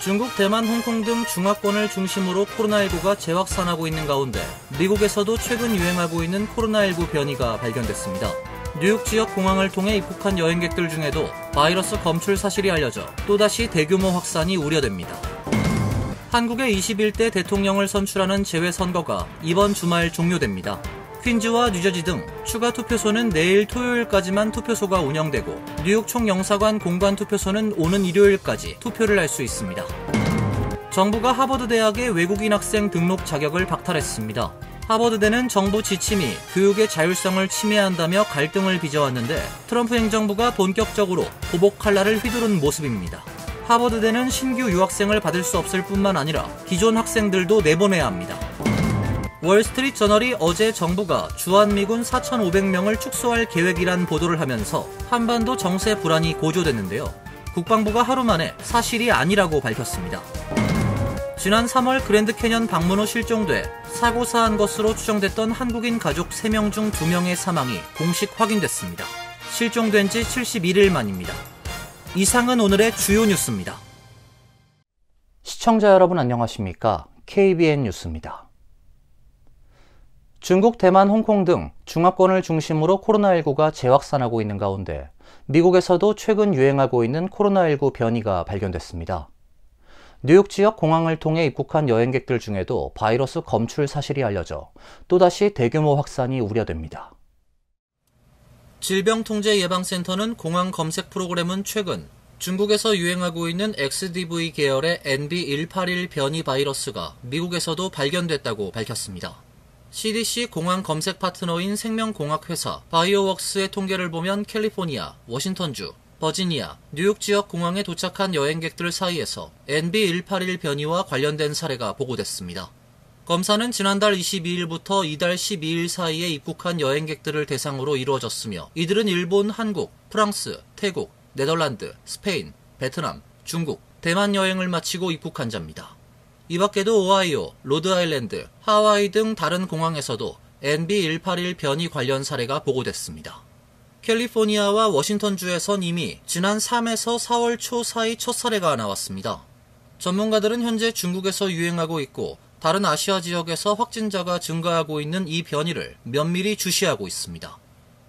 중국, 대만, 홍콩 등 중화권을 중심으로 코로나19가 재확산하고 있는 가운데 미국에서도 최근 유행하고 있는 코로나19 변이가 발견됐습니다. 뉴욕 지역 공항을 통해 입국한 여행객들 중에도 바이러스 검출 사실이 알려져 또다시 대규모 확산이 우려됩니다. 한국의 21대 대통령을 선출하는 재외선거가 이번 주말 종료됩니다. 퀸즈와 뉴저지 등 추가 투표소는 내일 토요일까지만 투표소가 운영되고 뉴욕 총영사관 공관 투표소는 오는 일요일까지 투표를 할 수 있습니다. 정부가 하버드 대학의 외국인 학생 등록 자격을 박탈했습니다. 하버드대는 정부 지침이 교육의 자율성을 침해한다며 갈등을 빚어왔는데 트럼프 행정부가 본격적으로 보복 칼날을 휘두른 모습입니다. 하버드대는 신규 유학생을 받을 수 없을 뿐만 아니라 기존 학생들도 내보내야 합니다. 월스트리트 저널이 어제 정부가 주한미군 4,500명을 축소할 계획이란 보도를 하면서 한반도 정세 불안이 고조됐는데요. 국방부가 하루 만에 사실이 아니라고 밝혔습니다. 지난 3월 그랜드 캐년 방문 후 실종돼 사고사한 것으로 추정됐던 한국인 가족 3명 중 2명의 사망이 공식 확인됐습니다. 실종된 지 71일 만입니다. 이상은 오늘의 주요 뉴스입니다. 시청자 여러분 안녕하십니까? KBN 뉴스입니다. 중국, 대만, 홍콩 등 중화권을 중심으로 코로나19가 재확산하고 있는 가운데 미국에서도 최근 유행하고 있는 코로나19 변이가 발견됐습니다. 뉴욕 지역 공항을 통해 입국한 여행객들 중에도 바이러스 검출 사실이 알려져 또다시 대규모 확산이 우려됩니다. 질병통제예방센터는 공항 검색 프로그램은 최근 중국에서 유행하고 있는 XDV 계열의 NB181 변이 바이러스가 미국에서도 발견됐다고 밝혔습니다. CDC 공항 검색 파트너인 생명공학회사 바이오웍스의 통계를 보면 캘리포니아, 워싱턴주, 버지니아, 뉴욕 지역 공항에 도착한 여행객들 사이에서 NB181 변이와 관련된 사례가 보고됐습니다. 검사는 지난달 22일부터 이달 12일 사이에 입국한 여행객들을 대상으로 이루어졌으며 이들은 일본, 한국, 프랑스, 태국, 네덜란드, 스페인, 베트남, 중국, 대만 여행을 마치고 입국한 자입니다. 이 밖에도 오하이오, 로드아일랜드, 하와이 등 다른 공항에서도 NB181 변이 관련 사례가 보고됐습니다. 캘리포니아와 워싱턴주에선 이미 지난 3에서 4월 초 사이 첫 사례가 나왔습니다. 전문가들은 현재 중국에서 유행하고 있고 다른 아시아 지역에서 확진자가 증가하고 있는 이 변이를 면밀히 주시하고 있습니다.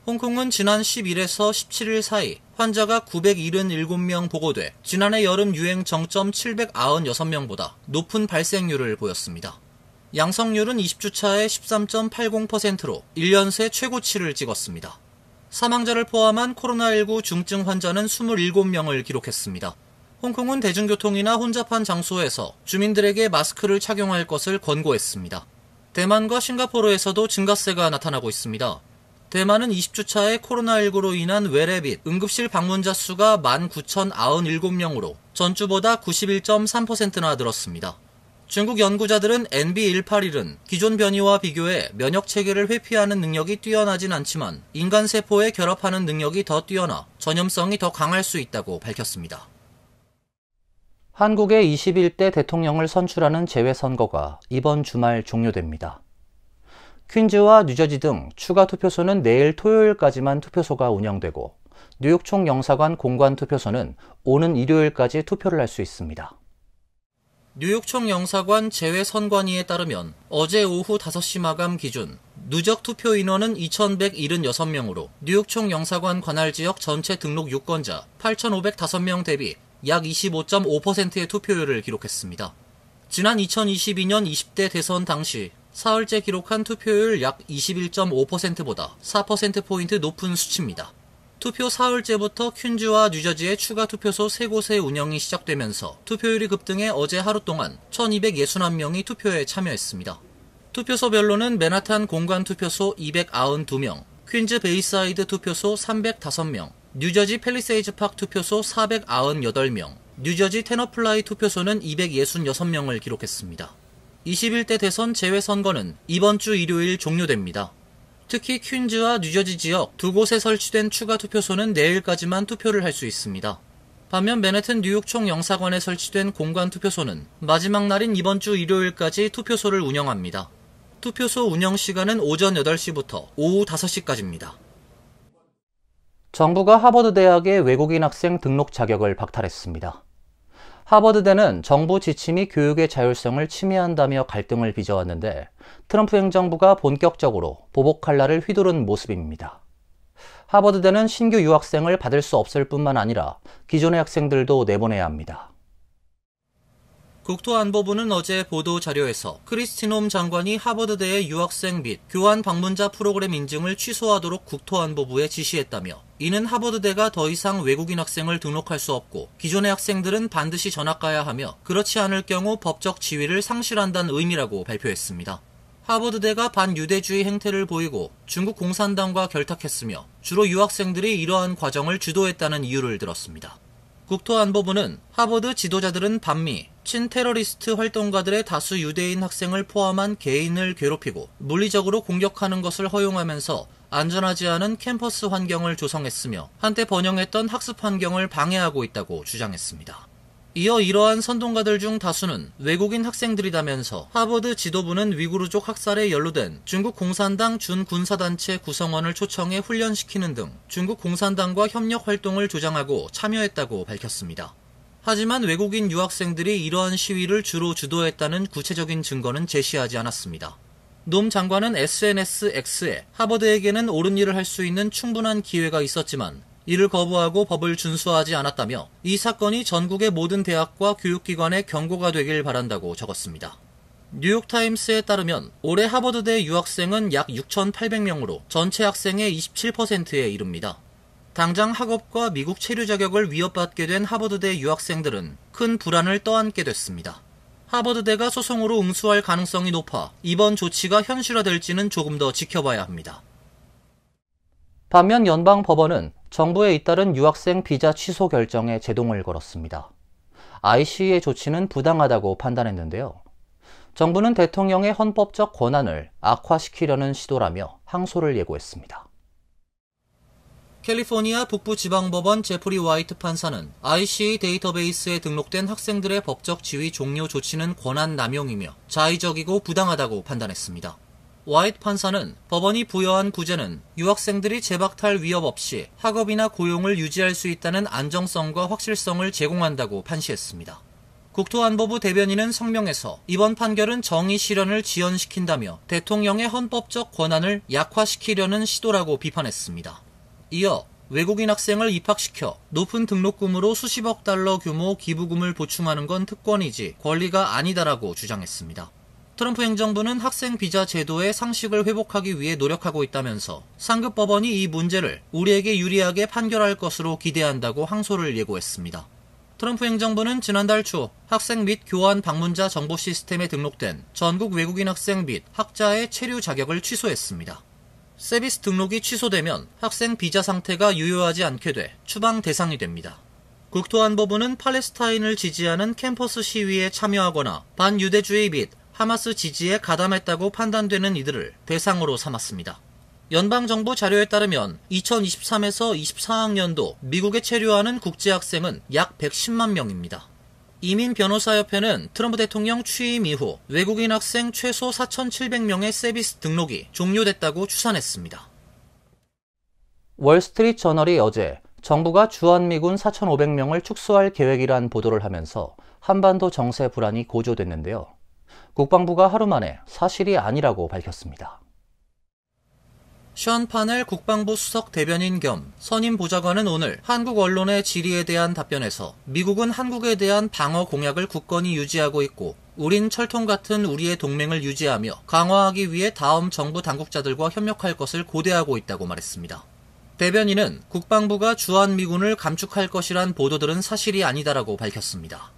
홍콩은 지난 10일에서 17일 사이 환자가 977명 보고돼 지난해 여름 유행 정점 796명보다 높은 발생률을 보였습니다. 양성률은 20주차에 13.80%로 1년 새 최고치를 찍었습니다. 사망자를 포함한 코로나19 중증 환자는 27명을 기록했습니다. 홍콩은 대중교통이나 혼잡한 장소에서 주민들에게 마스크를 착용할 것을 권고했습니다. 대만과 싱가포르에서도 증가세가 나타나고 있습니다. 대만은 20주차에 코로나19로 인한 외래 및 응급실 방문자 수가 19,097명으로 전주보다 91.3%나 늘었습니다. 중국 연구자들은 NB181은 기존 변이와 비교해 면역체계를 회피하는 능력이 뛰어나진 않지만 인간 세포에 결합하는 능력이 더 뛰어나 전염성이 더 강할 수 있다고 밝혔습니다. 한국의 21대 대통령을 선출하는 재외선거가 이번 주말 종료됩니다. 퀸즈와 뉴저지 등 추가 투표소는 내일 토요일까지만 투표소가 운영되고 뉴욕 총영사관 공관 투표소는 오는 일요일까지 투표를 할 수 있습니다. 뉴욕 총영사관 재외선관위에 따르면 어제 오후 5시 마감 기준 누적 투표 인원은 2,176명으로 뉴욕 총영사관 관할 지역 전체 등록 유권자 8,505명 대비 약 25.5%의 투표율을 기록했습니다. 지난 2022년 20대 대선 당시 사흘째 기록한 투표율 약 21.5%보다 4%포인트 높은 수치입니다. 투표 사흘째부터 퀸즈와 뉴저지의 추가 투표소 3곳의 운영이 시작되면서 투표율이 급등해 어제 하루 동안 1,261명이 투표에 참여했습니다. 투표소별로는 맨하탄 공관 투표소 292명, 퀸즈 베이사이드 투표소 305명, 뉴저지 팰리세이즈 팍 투표소 498명, 뉴저지 테너플라이 투표소는 266명을 기록했습니다. 21대 대선 재외선거는 이번 주 일요일 종료됩니다. 특히 퀸즈와 뉴저지 지역 두 곳에 설치된 추가 투표소는 내일까지만 투표를 할 수 있습니다. 반면 맨해튼 뉴욕 총영사관에 설치된 공관 투표소는 마지막 날인 이번 주 일요일까지 투표소를 운영합니다. 투표소 운영 시간은 오전 8시부터 오후 5시까지입니다. 정부가 하버드 대학의 외국인 학생 등록 자격을 박탈했습니다. 하버드대는 정부 지침이 교육의 자율성을 침해한다며 갈등을 빚어왔는데 트럼프 행정부가 본격적으로 보복 칼날을 휘두른 모습입니다. 하버드대는 신규 유학생을 받을 수 없을 뿐만 아니라 기존의 학생들도 내보내야 합니다. 국토안보부는 어제 보도자료에서 크리스티놈 장관이 하버드대의 유학생 및 교환 방문자 프로그램 인증을 취소하도록 국토안보부에 지시했다며, 이는 하버드대가 더 이상 외국인 학생을 등록할 수 없고 기존의 학생들은 반드시 전학 가야 하며 그렇지 않을 경우 법적 지위를 상실한다는 의미라고 발표했습니다. 하버드대가 반유대주의 행태를 보이고 중국 공산당과 결탁했으며 주로 유학생들이 이러한 과정을 주도했다는 이유를 들었습니다. 국토안보부는 하버드 지도자들은 반미, 친테러리스트 활동가들의 다수 유대인 학생을 포함한 개인을 괴롭히고 물리적으로 공격하는 것을 허용하면서 안전하지 않은 캠퍼스 환경을 조성했으며 한때 번영했던 학습 환경을 방해하고 있다고 주장했습니다. 이어 이러한 선동가들 중 다수는 외국인 학생들이라면서 하버드 지도부는 위구르족 학살에 연루된 중국 공산당 준군사단체 구성원을 초청해 훈련시키는 등 중국 공산당과 협력 활동을 조장하고 참여했다고 밝혔습니다. 하지만 외국인 유학생들이 이러한 시위를 주로 주도했다는 구체적인 증거는 제시하지 않았습니다. 놈 장관은 SNS X에 하버드에게는 옳은 일을 할 수 있는 충분한 기회가 있었지만 이를 거부하고 법을 준수하지 않았다며 이 사건이 전국의 모든 대학과 교육기관에 경고가 되길 바란다고 적었습니다. 뉴욕타임스에 따르면 올해 하버드대 유학생은 약 6,800명으로 전체 학생의 27%에 이릅니다. 당장 학업과 미국 체류 자격을 위협받게 된 하버드대 유학생들은 큰 불안을 떠안게 됐습니다. 하버드대가 소송으로 응수할 가능성이 높아 이번 조치가 현실화될지는 조금 더 지켜봐야 합니다. 반면 연방법원은 정부에 잇따른 유학생 비자 취소 결정에 제동을 걸었습니다. IC의 조치는 부당하다고 판단했는데요. 정부는 대통령의 헌법적 권한을 악화시키려는 시도라며 항소를 예고했습니다. 캘리포니아 북부지방법원 제프리 화이트 판사는 ICA 데이터베이스에 등록된 학생들의 법적 지위 종료 조치는 권한 남용이며 자의적이고 부당하다고 판단했습니다. 화이트 판사는 법원이 부여한 구제는 유학생들이 재박탈 위협 없이 학업이나 고용을 유지할 수 있다는 안정성과 확실성을 제공한다고 판시했습니다. 국토안보부 대변인은 성명에서 이번 판결은 정의 실현을 지연시킨다며 대통령의 헌법적 권한을 약화시키려는 시도라고 비판했습니다. 이어 외국인 학생을 입학시켜 높은 등록금으로 수십억 달러 규모 기부금을 보충하는 건 특권이지 권리가 아니다라고 주장했습니다. 트럼프 행정부는 학생 비자 제도의 상식을 회복하기 위해 노력하고 있다면서 상급 법원이 이 문제를 우리에게 유리하게 판결할 것으로 기대한다고 항소를 예고했습니다. 트럼프 행정부는 지난달 초 학생 및 교환 방문자 정보 시스템에 등록된 전국 외국인 학생 및 학자의 체류 자격을 취소했습니다. 세비스 등록이 취소되면 학생 비자 상태가 유효하지 않게 돼 추방 대상이 됩니다. 국토안보부는 팔레스타인을 지지하는 캠퍼스 시위에 참여하거나 반유대주의 및 하마스 지지에 가담했다고 판단되는 이들을 대상으로 삼았습니다. 연방정부 자료에 따르면 2023에서 24학년도 미국에 체류하는 국제학생은 약 110만 명입니다. 이민변호사협회는 트럼프 대통령 취임 이후 외국인 학생 최소 4,700명의 세비스 등록이 종료됐다고 추산했습니다. 월스트리트 저널이 어제 정부가 주한미군 4,500명을 축소할 계획이란 보도를 하면서 한반도 정세 불안이 고조됐는데요. 국방부가 하루 만에 사실이 아니라고 밝혔습니다. 션 파넬 국방부 수석 대변인 겸 선임 보좌관은 오늘 한국 언론의 질의에 대한 답변에서 미국은 한국에 대한 방어 공약을 굳건히 유지하고 있고 우린 철통 같은 우리의 동맹을 유지하며 강화하기 위해 다음 정부 당국자들과 협력할 것을 고대하고 있다고 말했습니다. 대변인은 국방부가 주한미군을 감축할 것이란 보도들은 사실이 아니다라고 밝혔습니다.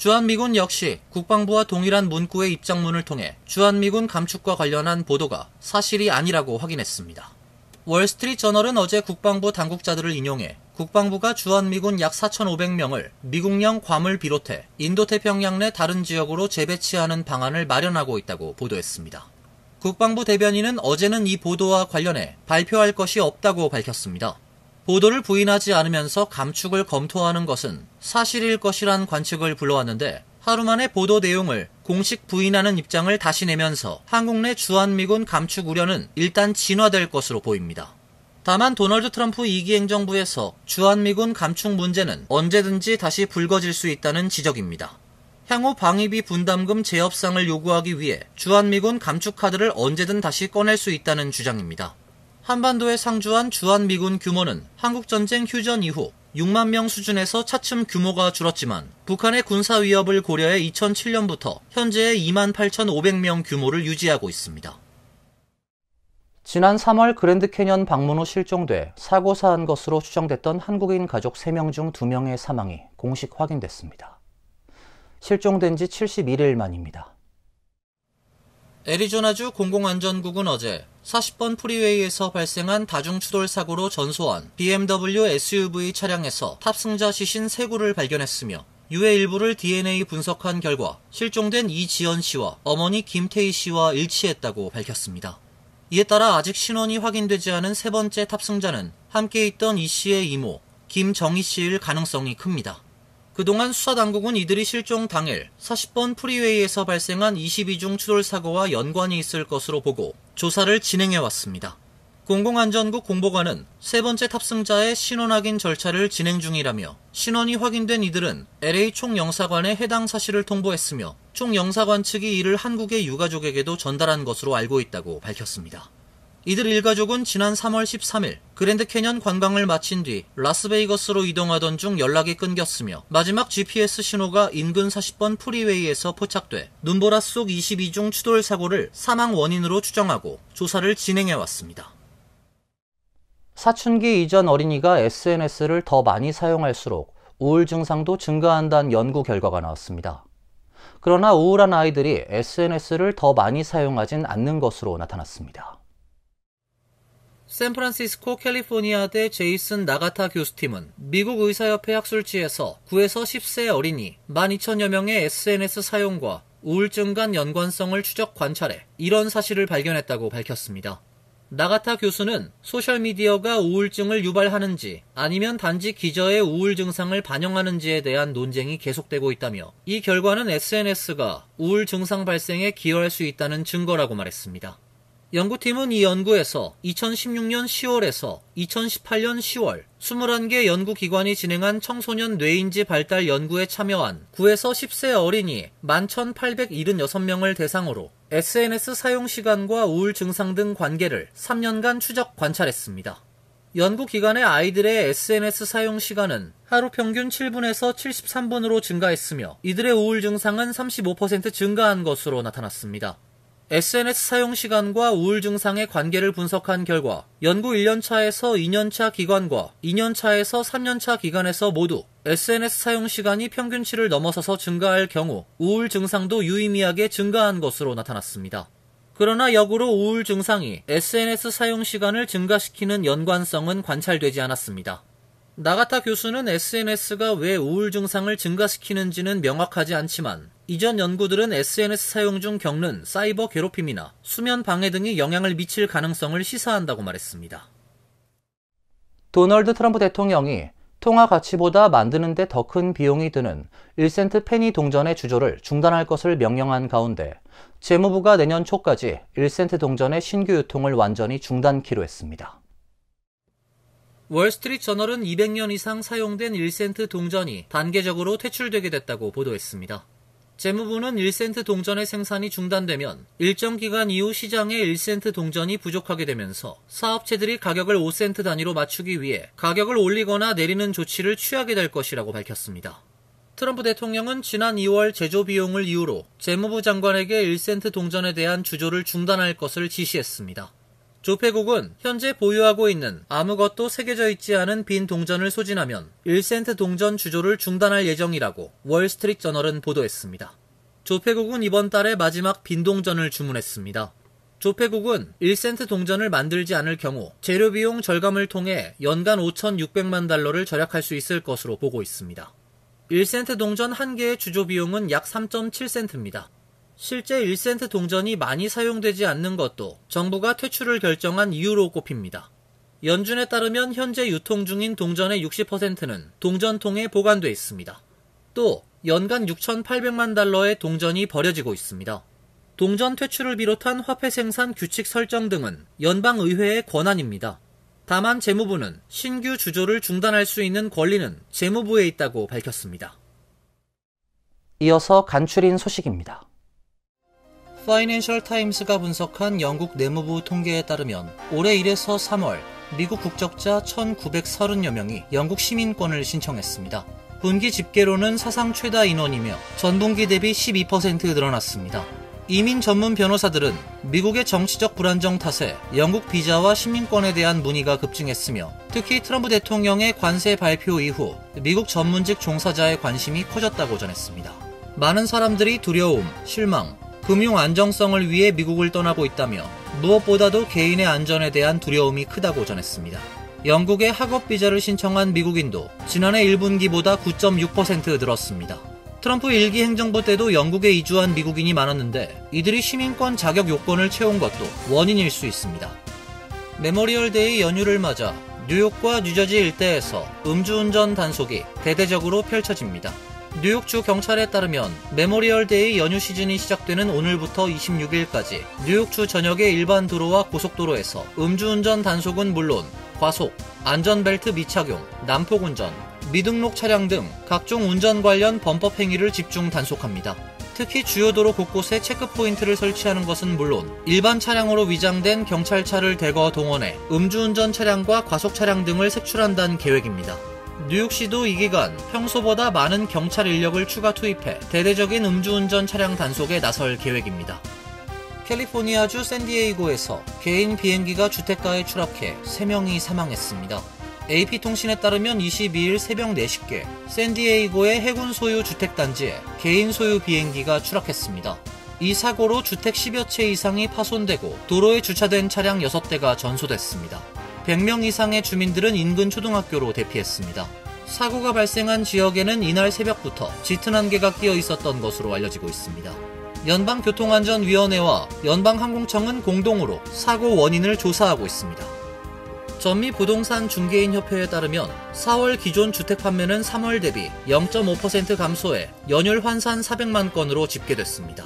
주한미군 역시 국방부와 동일한 문구의 입장문을 통해 주한미군 감축과 관련한 보도가 사실이 아니라고 확인했습니다. 월스트리트 저널은 어제 국방부 당국자들을 인용해 국방부가 주한미군 약 4,500명을 미국령 괌을 비롯해 인도태평양 내 다른 지역으로 재배치하는 방안을 마련하고 있다고 보도했습니다. 국방부 대변인은 어제는 이 보도와 관련해 발표할 것이 없다고 밝혔습니다. 보도를 부인하지 않으면서 감축을 검토하는 것은 사실일 것이란 관측을 불러왔는데 하루 만에 보도 내용을 공식 부인하는 입장을 다시 내면서 한국 내 주한미군 감축 우려는 일단 진화될 것으로 보입니다. 다만 도널드 트럼프 2기 행정부에서 주한미군 감축 문제는 언제든지 다시 불거질 수 있다는 지적입니다. 향후 방위비 분담금 재협상을 요구하기 위해 주한미군 감축 카드를 언제든 다시 꺼낼 수 있다는 주장입니다. 한반도에 상주한 주한미군 규모는 한국전쟁 휴전 이후 6만 명 수준에서 차츰 규모가 줄었지만 북한의 군사 위협을 고려해 2007년부터 현재의 2만 8,500명 규모를 유지하고 있습니다. 지난 3월 그랜드 캐년 방문 후 실종돼 사고사한 것으로 추정됐던 한국인 가족 3명 중 2명의 사망이 공식 확인됐습니다. 실종된 지 71일 만입니다. 애리조나주 공공안전국은 어제 40번 프리웨이에서 발생한 다중추돌 사고로 전소한 BMW SUV 차량에서 탑승자 시신 3구를 발견했으며 유해 일부를 DNA 분석한 결과 실종된 이지연 씨와 어머니 김태희 씨와 일치했다고 밝혔습니다. 이에 따라 아직 신원이 확인되지 않은 세 번째 탑승자는 함께 있던 이 씨의 이모 김정희 씨일 가능성이 큽니다. 그동안 수사당국은 이들이 실종 당일 40번 프리웨이에서 발생한 22중 추돌 사고와 연관이 있을 것으로 보고 조사를 진행해왔습니다. 공공안전국 공보관은 세 번째 탑승자의 신원 확인 절차를 진행 중이라며 신원이 확인된 이들은 LA 총영사관에 해당 사실을 통보했으며 총영사관 측이 이를 한국의 유가족에게도 전달한 것으로 알고 있다고 밝혔습니다. 이들 일가족은 지난 3월 13일 그랜드 캐년 관광을 마친 뒤 라스베이거스로 이동하던 중 연락이 끊겼으며 마지막 GPS 신호가 인근 40번 프리웨이에서 포착돼 눈보라 속 22중 추돌 사고를 사망 원인으로 추정하고 조사를 진행해왔습니다. 사춘기 이전 어린이가 SNS를 더 많이 사용할수록 우울 증상도 증가한다는 연구 결과가 나왔습니다. 그러나 우울한 아이들이 SNS를 더 많이 사용하진 않는 것으로 나타났습니다. 샌프란시스코 캘리포니아대 제이슨 나가타 교수팀은 미국 의사협회 학술지에서 9에서 10세 어린이 12,000여 명의 SNS 사용과 우울증 간 연관성을 추적 관찰해 이런 사실을 발견했다고 밝혔습니다. 나가타 교수는 소셜미디어가 우울증을 유발하는지 아니면 단지 기저의 우울 증상을 반영하는지에 대한 논쟁이 계속되고 있다며 이 결과는 SNS가 우울 증상 발생에 기여할 수 있다는 증거라고 말했습니다. 연구팀은 이 연구에서 2016년 10월에서 2018년 10월 21개 연구기관이 진행한 청소년 뇌인지 발달 연구에 참여한 9에서 10세 어린이 11,876명을 대상으로 SNS 사용 시간과 우울 증상 등 관계를 3년간 추적 관찰했습니다. 연구기관의 아이들의 SNS 사용 시간은 하루 평균 7분에서 73분으로 증가했으며 이들의 우울 증상은 35% 증가한 것으로 나타났습니다. SNS 사용 시간과 우울 증상의 관계를 분석한 결과 연구 1년차에서 2년차 기간과 2년차에서 3년차 기간에서 모두 SNS 사용 시간이 평균치를 넘어서서 증가할 경우 우울 증상도 유의미하게 증가한 것으로 나타났습니다. 그러나 역으로 우울 증상이 SNS 사용 시간을 증가시키는 연관성은 관찰되지 않았습니다. 나가타 교수는 SNS가 왜 우울 증상을 증가시키는지는 명확하지 않지만 이전 연구들은 SNS 사용 중 겪는 사이버 괴롭힘이나 수면 방해 등이 영향을 미칠 가능성을 시사한다고 말했습니다. 도널드 트럼프 대통령이 통화 가치보다 만드는 데 더 큰 비용이 드는 1센트 페니 동전의 주조를 중단할 것을 명령한 가운데 재무부가 내년 초까지 1센트 동전의 신규 유통을 완전히 중단키로 했습니다. 월스트리트 저널은 200년 이상 사용된 1센트 동전이 단계적으로 퇴출되게 됐다고 보도했습니다. 재무부는 1센트 동전의 생산이 중단되면 일정 기간 이후 시장에 1센트 동전이 부족하게 되면서 사업체들이 가격을 5센트 단위로 맞추기 위해 가격을 올리거나 내리는 조치를 취하게 될 것이라고 밝혔습니다. 트럼프 대통령은 지난 2월 제조 비용을 이유로 재무부 장관에게 1센트 동전에 대한 주조를 중단할 것을 지시했습니다. 조폐국은 현재 보유하고 있는 아무것도 새겨져 있지 않은 빈 동전을 소진하면 1센트 동전 주조를 중단할 예정이라고 월스트리트 저널은 보도했습니다. 조폐국은 이번 달에 마지막 빈 동전을 주문했습니다. 조폐국은 1센트 동전을 만들지 않을 경우 재료 비용 절감을 통해 연간 5,600만 달러를 절약할 수 있을 것으로 보고 있습니다. 1센트 동전 한 개의 주조 비용은 약 3.7센트입니다. 실제 1센트 동전이 많이 사용되지 않는 것도 정부가 퇴출을 결정한 이유로 꼽힙니다. 연준에 따르면 현재 유통 중인 동전의 60%는 동전통에 보관돼 있습니다. 또 연간 6,800만 달러의 동전이 버려지고 있습니다. 동전 퇴출을 비롯한 화폐 생산 규칙 설정 등은 연방의회의 권한입니다. 다만 재무부는 신규 주조를 중단할 수 있는 권리는 재무부에 있다고 밝혔습니다. 이어서 간추린 소식입니다. 파이낸셜 타임스가 분석한 영국 내무부 통계에 따르면 올해 1에서 3월 미국 국적자 1,930여 명이 영국 시민권을 신청했습니다. 분기 집계로는 사상 최다 인원이며 전분기 대비 12% 늘어났습니다. 이민 전문 변호사들은 미국의 정치적 불안정 탓에 영국 비자와 시민권에 대한 문의가 급증했으며 특히 트럼프 대통령의 관세 발표 이후 미국 전문직 종사자의 관심이 커졌다고 전했습니다. 많은 사람들이 두려움, 실망, 금융 안정성을 위해 미국을 떠나고 있다며 무엇보다도 개인의 안전에 대한 두려움이 크다고 전했습니다. 영국의 학업 비자를 신청한 미국인도 지난해 1분기보다 9.6% 늘었습니다. 트럼프 1기 행정부 때도 영국에 이주한 미국인이 많았는데 이들이 시민권 자격 요건을 채운 것도 원인일 수 있습니다. 메모리얼데이 연휴를 맞아 뉴욕과 뉴저지 일대에서 음주운전 단속이 대대적으로 펼쳐집니다. 뉴욕주 경찰에 따르면 메모리얼데이 연휴 시즌이 시작되는 오늘부터 26일까지 뉴욕주 전역의 일반 도로와 고속도로에서 음주운전 단속은 물론 과속, 안전벨트 미착용, 난폭운전, 미등록 차량 등 각종 운전 관련 범법 행위를 집중 단속합니다. 특히 주요 도로 곳곳에 체크포인트를 설치하는 것은 물론 일반 차량으로 위장된 경찰차를 대거 동원해 음주운전 차량과 과속 차량 등을 색출한다는 계획입니다. 뉴욕시도 이 기간 평소보다 많은 경찰 인력을 추가 투입해 대대적인 음주운전 차량 단속에 나설 계획입니다. 캘리포니아주 샌디에이고에서 개인 비행기가 주택가에 추락해 3명이 사망했습니다. AP통신에 따르면 22일 새벽 4시께 샌디에이고의 해군 소유 주택단지에 개인 소유 비행기가 추락했습니다. 이 사고로 주택 10여 채 이상이 파손되고 도로에 주차된 차량 6대가 전소됐습니다. 100명 이상의 주민들은 인근 초등학교로 대피했습니다. 사고가 발생한 지역에는 이날 새벽부터 짙은 안개가 끼어 있었던 것으로 알려지고 있습니다. 연방교통안전위원회와 연방항공청은 공동으로 사고 원인을 조사하고 있습니다. 전미부동산 중개인협회에 따르면 4월 기존 주택 판매는 3월 대비 0.5% 감소해 연율 환산 400만 건으로 집계됐습니다.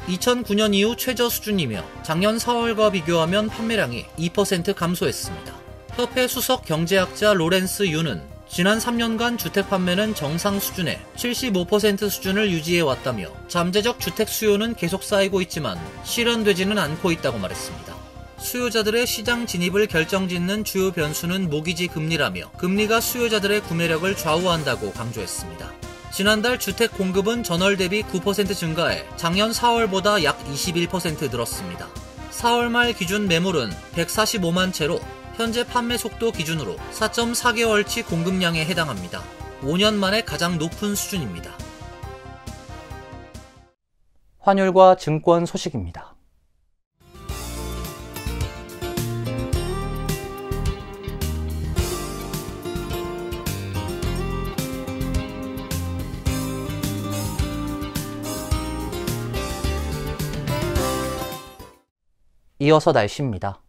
2009년 이후 최저 수준이며 작년 4월과 비교하면 판매량이 2% 감소했습니다. 협회 수석 경제학자 로렌스 유는 지난 3년간 주택 판매는 정상 수준의 75% 수준을 유지해왔다며 잠재적 주택 수요는 계속 쌓이고 있지만 실현되지는 않고 있다고 말했습니다. 수요자들의 시장 진입을 결정짓는 주요 변수는 모기지 금리라며 금리가 수요자들의 구매력을 좌우한다고 강조했습니다. 지난달 주택 공급은 전월 대비 9% 증가해 작년 4월보다 약 21% 늘었습니다. 4월 말 기준 매물은 145만 채로 현재 판매 속도 기준으로 4.4개월치 공급량에 해당합니다. 5년 만에 가장 높은 수준입니다. 환율과 증권 소식입니다. 이어서 날씨입니다.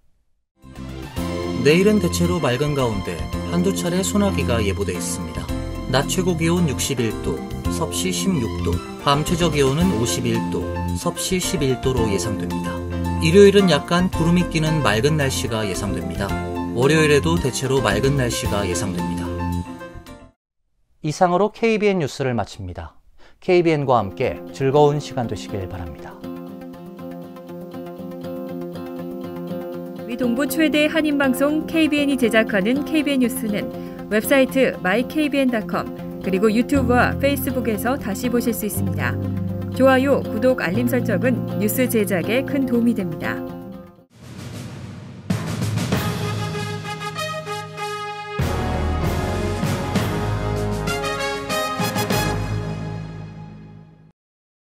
내일은 대체로 맑은 가운데 한두 차례 소나기가 예보돼 있습니다. 낮 최고 기온 61도, 섭씨 16도, 밤 최저 기온은 51도, 섭씨 11도로 예상됩니다. 일요일은 약간 구름이 끼는 맑은 날씨가 예상됩니다. 월요일에도 대체로 맑은 날씨가 예상됩니다. 이상으로 KBN 뉴스를 마칩니다. KBN과 함께 즐거운 시간 되시길 바랍니다. 동부 최대 한인방송 KBN이 제작하는 KBN 뉴스는 웹사이트 mykbn.com 그리고 유튜브와 페이스북에서 다시 보실 수 있습니다. 좋아요, 구독, 알림 설정은 뉴스 제작에 큰 도움이 됩니다.